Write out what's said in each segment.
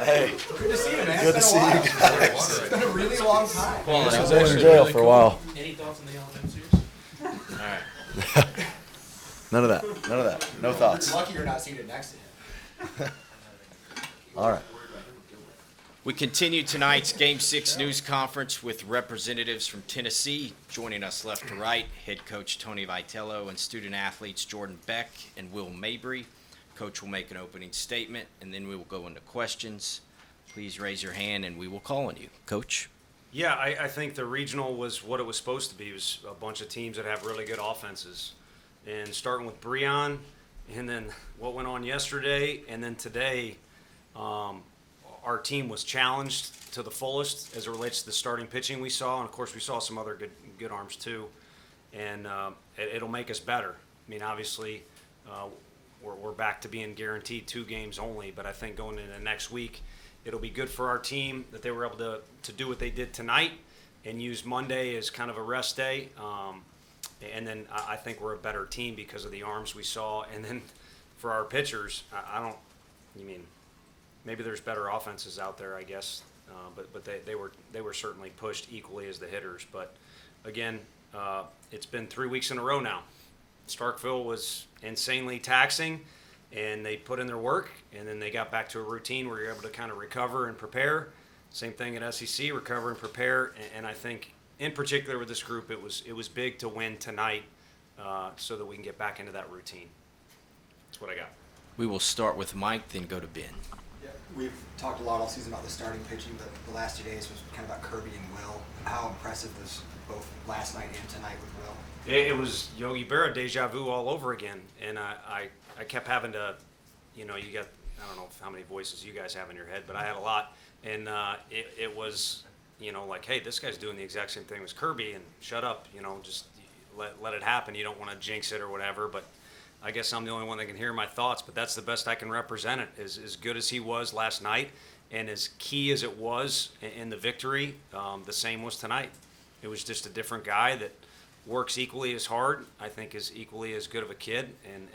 Hey. Good to see you, man. Good to see you guys. It's been a really long time. I was in jail for a while. Any thoughts on the Alabama series? All right. None of that. No thoughts. Lucky you're not seated next to him. All right. We continue tonight's Game 6 news conference with representatives from Tennessee. Joining us left to right, head coach Tony Vitello and student athletes Jordan Beck and Will Mabry. Coach will make an opening statement, and then we will go into questions. Please raise your hand, and we will call on you. Coach? Yeah, I think the regional was what it was supposed to be. It was a bunch of teams that have really good offenses. And starting with Breon, and then what went on yesterday, and then today, our team was challenged to the fullest as it relates to the starting pitching we saw. And, of course, we saw some other good arms too. And it'll make us better. I mean, obviously, we're back to being guaranteed 2 games only. But I think going into next week, it'll be good for our team that they were able to do what they did tonight and use Monday as kind of a rest day. And then I think we're a better team because of the arms we saw. And then for our pitchers, maybe there's better offenses out there, I guess. But they were certainly pushed equally as the hitters. But again, it's been 3 weeks in a row now. Starkville was insanely taxing, and they put in their work, and then they got back to a routine where you're able to kind of recover and prepare. Same thing at SEC, recover and prepare. And I think, in particular with this group, it was big to win tonight so that we can get back into that routine. That's what I got. We will start with Mike, then go to Ben. Yeah, we've talked a lot all season about the starting pitching, but the last 2 days was kind of about Kirby and Will. How impressive was both last night and tonight with Will? It was Yogi Berra deja vu all over again. And I kept having to, you got, I don't know how many voices you guys have in your head, but I had a lot. And it was, like, hey, this guy's doing the exact same thing as Kirby, and shut up, just let it happen. You don't want to jinx it or whatever, but I guess I'm the only one that can hear my thoughts, but that's the best I can represent it. As good as he was last night and as key as it was in the victory, the same was tonight. It was just a different guy that works equally as hard, I think is equally as good of a kid,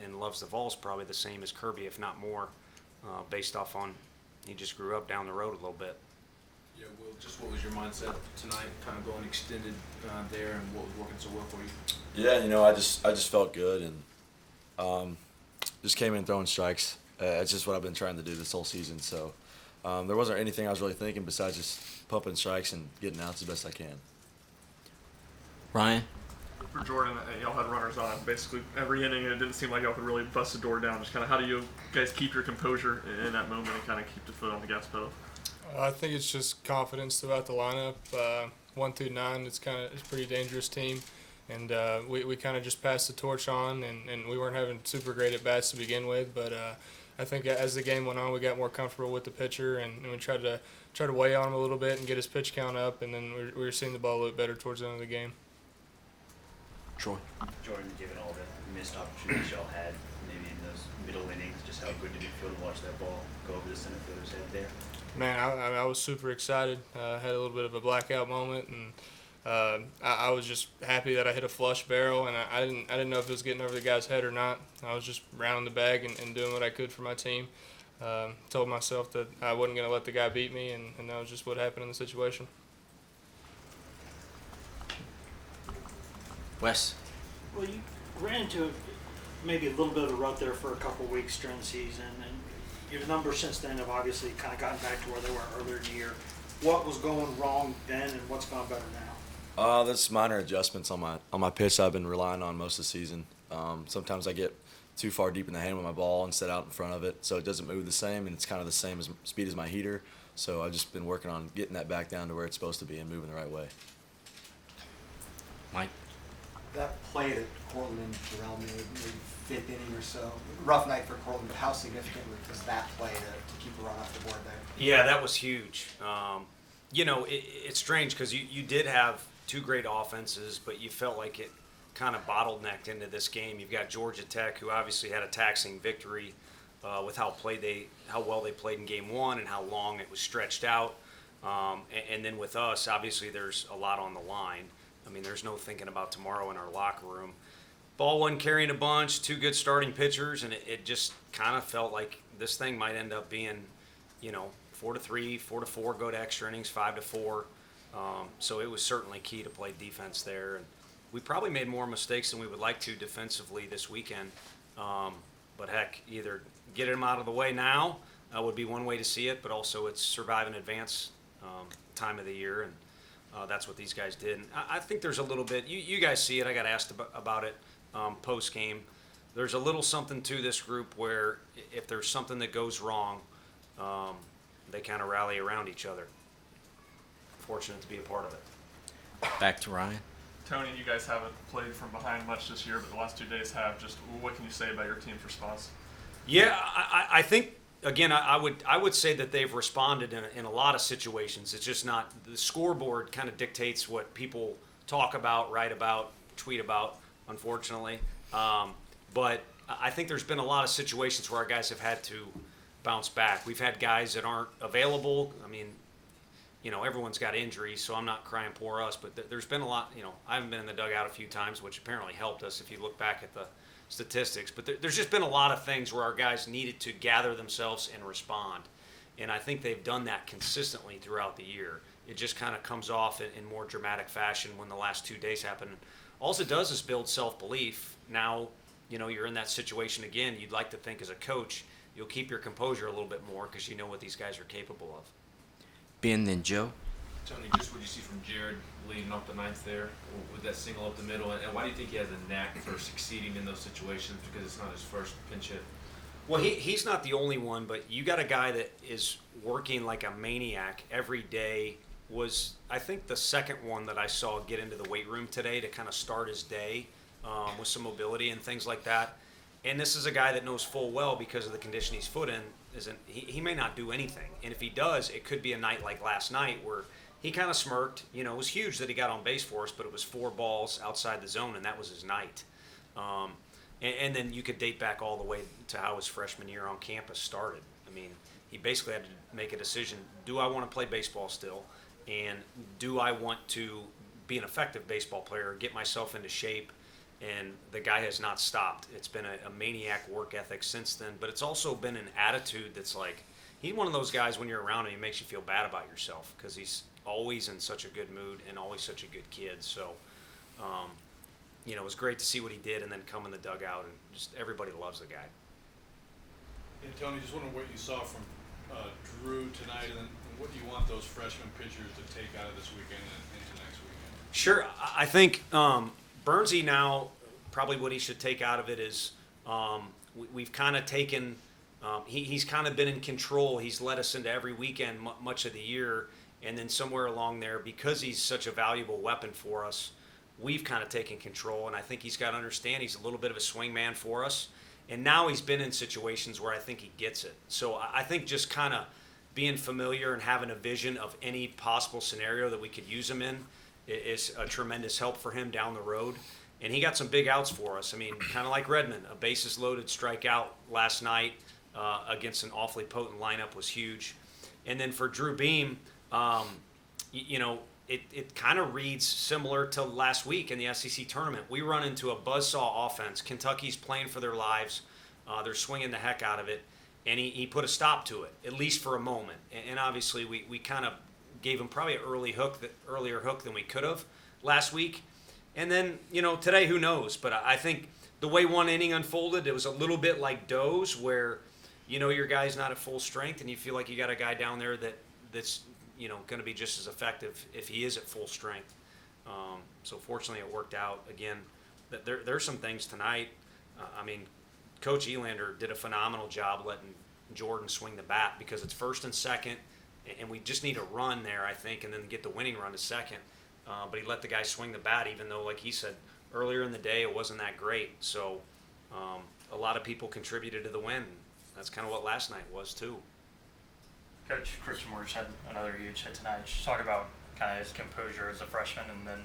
and loves the Vols probably the same as Kirby, if not more, based off on he just grew up down the road a little bit. Yeah, Will, just what was your mindset tonight, kind of going extended there, and what was working so well for you? Yeah, I just felt good and just came in throwing strikes. It's just what I've been trying to do this whole season. So there wasn't anything I was really thinking besides just pumping strikes and getting outs as best I can. Ryan? For Jordan, y'all had runners on basically every inning, and it didn't seem like y'all could really bust the door down. Just kind of how do you guys keep your composure in that moment and kind of keep the foot on the gas pedal? I think it's just confidence throughout the lineup. 1 through 9, it's a pretty dangerous team, and we kind of just passed the torch on, and we weren't having super great at bats to begin with, but I think as the game went on, we got more comfortable with the pitcher, and we tried to weigh on him a little bit and get his pitch count up, and then we were seeing the ball look better towards the end of the game. Troy? Jordan, given all the missed opportunities y'all had, maybe in those middle innings, just how good did it feel to watch that ball go over the center fielder's head there? Man, I was super excited. Had a little bit of a blackout moment, and I was just happy that I hit a flush barrel, and I didn't know if it was getting over the guy's head or not. I was just rounding the bag and doing what I could for my team. Told myself that I wasn't going to let the guy beat me, and that was just what happened in the situation. Wes? Well, you ran into maybe a little bit of a rut there for a couple of weeks during the season, and your numbers since then have obviously kind of gotten back to where they were earlier in the year. What was going wrong then, and what's gone better now? There's minor adjustments on my pitch I've been relying on most of the season. Sometimes I get too far deep in the hand with my ball and set out in front of it, so it doesn't move the same, and it's kind of the same speed as my heater. So I've just been working on getting that back down to where it's supposed to be and moving the right way. Mike? That play that Cortland and Jarrell made, maybe 5th inning or so, rough night for Cortland, but how significant was that play to keep a run off the board there? Yeah, that was huge. It's strange because you did have 2 great offenses, but you felt like it kind of bottlenecked into this game. You've got Georgia Tech, who obviously had a taxing victory with how well they played in Game 1 and how long it was stretched out. And then with us, obviously there's a lot on the line. I mean, there's no thinking about tomorrow in our locker room. Ball wasn't carrying a bunch, 2 good starting pitchers, and it just kind of felt like this thing might end up being, 4-3, 4-4, go to extra innings, 5-4. So it was certainly key to play defense there. And we probably made more mistakes than we would like to defensively this weekend. But heck, either get them out of the way now would be one way to see it, but also it's survive in advance time of the year, and that's what these guys did. And I think there's a little bit, you guys see it, I got asked about it post-game. There's a little something to this group where if there's something that goes wrong, they kind of rally around each other. Fortunate to be a part of it. Back to Ryan. Tony, you guys haven't played from behind much this year, but the last 2 days have. Just what can you say about your team's response? Yeah, I think again I would say that they've responded in a lot of situations. It's just not the scoreboard kind of dictates what people talk about, write about, tweet about. Unfortunately, but I think there's been a lot of situations where our guys have had to bounce back. We've had guys that aren't available. I mean, everyone's got injuries, so I'm not crying poor us, but there's been a lot, I haven't been in the dugout a few times, which apparently helped us if you look back at the statistics, but there's just been a lot of things where our guys needed to gather themselves and respond, and I think they've done that consistently throughout the year. It just kind of comes off in more dramatic fashion when the last 2 days happen. All it does is build self-belief. Now, you're in that situation again. You'd like to think as a coach, you'll keep your composure a little bit more because you know what these guys are capable of. Ben, then Joe. Tony, just what you see from Jared leading off the ninth there with that single up the middle, and why do you think he has a knack for succeeding in those situations? Because it's not his first pinch hit. Well, he's not the only one, but you got a guy that is working like a maniac every day. Was, I think, the second one that I saw get into the weight room today to kind of start his day with some mobility and things like that. And this is a guy that knows full well, because of the condition he's put in, he may not do anything. And if he does, it could be a night like last night where he kind of smirked. It was huge that he got on base for us, but it was 4 balls outside the zone, and that was his night. And then you could date back all the way to how his freshman year on campus started. I mean, he basically had to make a decision. Do I want to play baseball still? And do I want to be an effective baseball player, get myself into shape? And the guy has not stopped. It's been a maniac work ethic since then, but it's also been an attitude that's like, he's one of those guys when you're around him, he makes you feel bad about yourself because he's always in such a good mood and always such a good kid. So, it was great to see what he did and then come in the dugout, and just everybody loves the guy. Hey, Tony, just wondering what you saw from Drew tonight, and then what do you want those freshman pitchers to take out of this weekend and into next weekend? Sure. I think Bernsey now, probably what he should take out of it is we've kind of taken he's kind of been in control. He's led us into every weekend much of the year, and then somewhere along there, because he's such a valuable weapon for us, we've kind of taken control, and I think he's got to understand he's a little bit of a swing man for us. And now he's been in situations where I think he gets it. So I think just kind of being familiar and having a vision of any possible scenario that we could use him in is a tremendous help for him down the road. And he got some big outs for us. I mean, kind of like Redmond, a bases loaded strikeout last night against an awfully potent lineup was huge. And then for Drew Beam, it kind of reads similar to last week in the SEC tournament. We run into a buzzsaw offense. Kentucky's playing for their lives. They're swinging the heck out of it. And he put a stop to it, at least for a moment. And obviously we kind of gave him probably an earlier hook than we could have last week. And then, today, who knows? But I think the way one inning unfolded, it was a little bit like Doe's, where, your guy's not at full strength and you feel like you got a guy down there that's going to be just as effective if he is at full strength. So fortunately it worked out. Again, there's some things tonight. Coach Elander did a phenomenal job letting Jordan swing the bat, because it's first and second, and we just need a run there, I think, and then get the winning run to second. But he let the guy swing the bat, even though, like he said, earlier in the day it wasn't that great. So a lot of people contributed to the win. That's kind of what last night was too. Coach Christian Morris had another huge hit tonight. Just talk about kind of his composure as a freshman, and then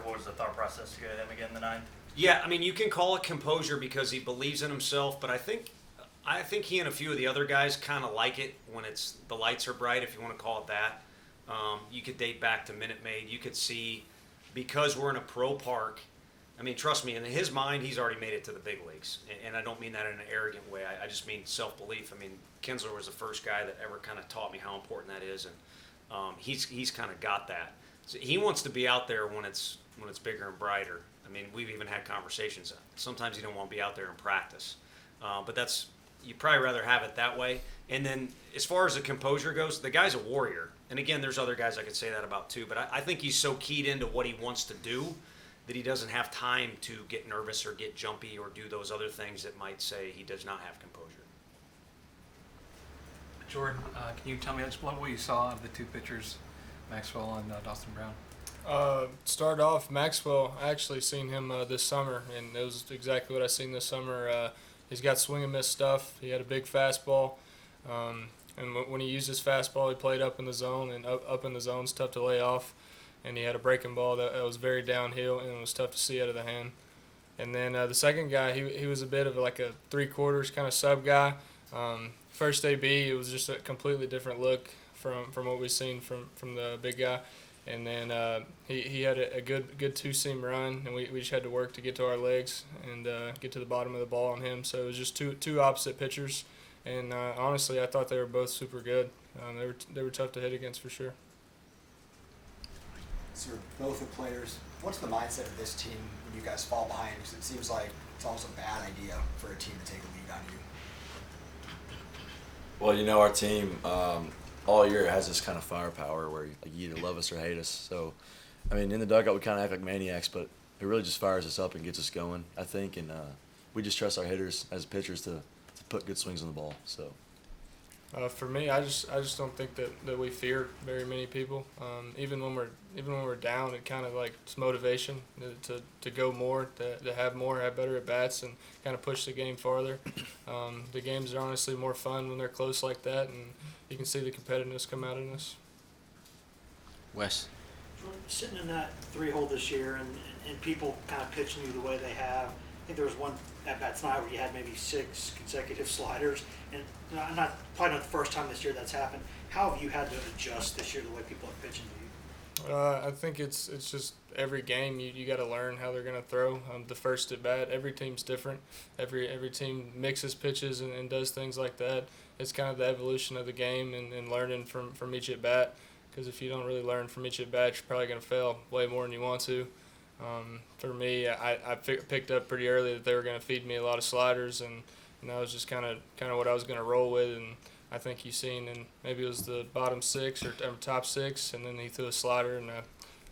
what was the thought process to get him again in the ninth? Yeah, you can call it composure because he believes in himself, but I think he and a few of the other guys kind of like it when the lights are bright, if you want to call it that. You could date back to Minute Maid. You could see, because we're in a pro park, I mean, trust me, in his mind, he's already made it to the big leagues. And I don't mean that in an arrogant way. I just mean self-belief. I mean, Kinsler was the first guy that ever kind of taught me how important that is. And he's kind of got that. So he wants to be out there when it's bigger and brighter. I mean, we've even had conversations. Sometimes you don't want to be out there in practice. But you'd probably rather have it that way. And then as far as the composure goes, the guy's a warrior. And again, there's other guys I could say that about too. But I think he's so keyed into what he wants to do that he doesn't have time to get nervous or get jumpy or do those other things that might say he does not have composure. Jordan, can you tell me just what you saw of the two pitchers, Maxwell and Dawson Brown? Start off, Maxwell, I actually seen him this summer, and it was exactly what I seen this summer. He's got swing and miss stuff. He had a big fastball, and when he used his fastball, he played up in the zone, and up in the zone is tough to lay off. And he had a breaking ball that was very downhill, and it was tough to see out of the hand. And then the second guy, he was a bit of like a three-quarters kind of sub guy. First AB, it was just a completely different look from what we've seen from the big guy. And then he had a good two-seam run, and we just had to work to get to our legs and get to the bottom of the ball on him. So it was just two opposite pitchers. And honestly, I thought they were both super good. They were tough to hit against for sure. So you're both the players. What's the mindset of this team when you guys fall behind? Because it seems like it's almost a bad idea for a team to take a lead on you. Well, you know, our team all year has this kind of firepower where you either love us or hate us. So, I mean, in the dugout we kind of act like maniacs, but it really just fires us up and gets us going, I think. And we just trust our hitters as pitchers to put good swings on the ball. So. For me, I just don't think that we fear very many people. Even when we're down, it kind of like it's motivation to go more, to have better at bats, and kind of push the game farther. The games are honestly more fun when they're close like that, and you can see the competitiveness come out in us. Wes. Sitting in that 3-hole this year, and people kind of pitching you the way they have. I think there was one at bat tonight where you had maybe 6 consecutive sliders, and probably not the first time this year that's happened. How have you had to adjust this year the way people are pitching to you? I think it's just every game you got to learn how they're going to throw. The first at bat, every team's different. Every team mixes pitches and does things like that. It's kind of the evolution of the game and learning from each at bat. Because if you don't really learn from each at bat, you're probably going to fail way more than you want to. For me, I picked up pretty early that they were going to feed me a lot of sliders, and that was just kind of what I was going to roll with. And I think you seen, and maybe it was the bottom 6 or top 6, and then he threw a slider, and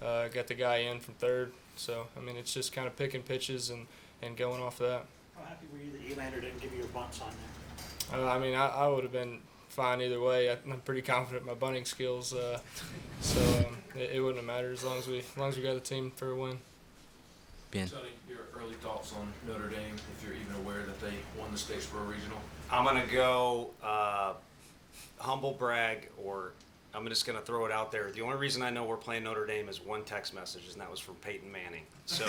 I got the guy in from third. So I mean, it's just kind of picking pitches and going off that. How happy were you that Elander didn't give you a bunt sign there? I mean, I would have been fine either way. I'm pretty confident in my bunting skills, so it wouldn't have mattered as long as we got the team for a win. Tony, your early thoughts on Notre Dame, if you're even aware that they won the Statesboro Regional? I'm going to go humble brag, or I'm just going to throw it out there. The only reason I know we're playing Notre Dame is one text message, and that was from Peyton Manning. So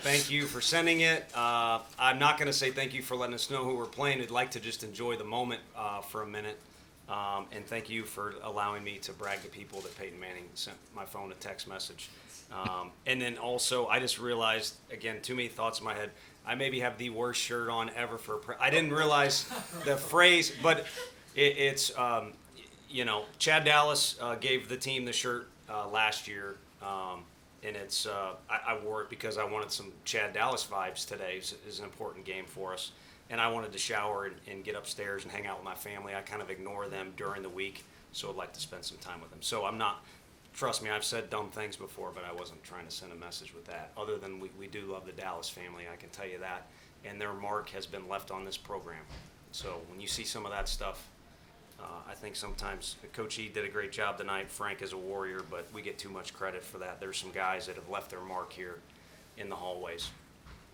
thank you for sending it. I'm not going to say thank you for letting us know who we're playing. I'd like to just enjoy the moment for a minute. And thank you for allowing me to brag to people that Peyton Manning sent my phone a text message. And then also, I just realized, again, too many thoughts in my head. I maybe have the worst shirt on ever for I didn't realize the phrase, but it's, Chad Dallas gave the team the shirt last year. And it's, I wore it because I wanted some Chad Dallas vibes today. It's an important game for us. And I wanted to shower and get upstairs and hang out with my family. I kind of ignore them during the week, so I'd like to spend some time with them. So I'm not, trust me, I've said dumb things before, but I wasn't trying to send a message with that. Other than we do love the Dallas family, I can tell you that. And their mark has been left on this program. So when you see some of that stuff, I think sometimes Coach E did a great job tonight. Frank is a warrior, but we get too much credit for that. There's some guys that have left their mark here in the hallways.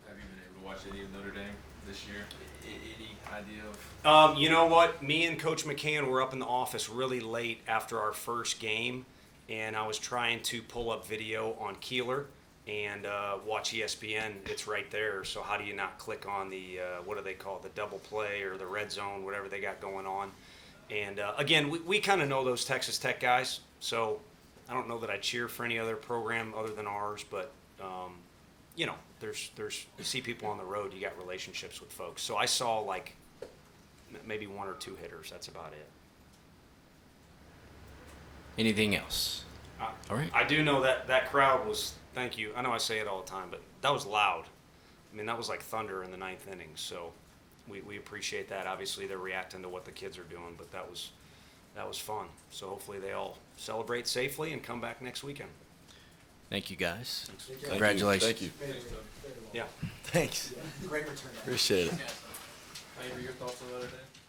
Have you been able to watch any of Notre Dame this year? Any idea of? You know what? Me and Coach McCann were up in the office really late after our first game, and I was trying to pull up video on Keeler and watch ESPN. It's right there. So how do you not click on the, what do they call it, the double play or the red zone, whatever they got going on? And again, we kind of know those Texas Tech guys, so I don't know that I cheer for any other program other than ours, but you know, there's you see people on the road, you got relationships with folks. So I saw like maybe 1 or 2 hitters. That's about it. Anything else? All right. I do know that crowd was, thank you. I know I say it all the time, but that was loud. I mean, that was like thunder in the 9th inning. So we appreciate that. Obviously, they're reacting to what the kids are doing, but that was fun. So hopefully they all celebrate safely and come back next weekend. Thank you, guys. Thank you. Congratulations. Thank you. Yeah. Thanks. Great return. Appreciate it. Ivor, your thoughts on the other day?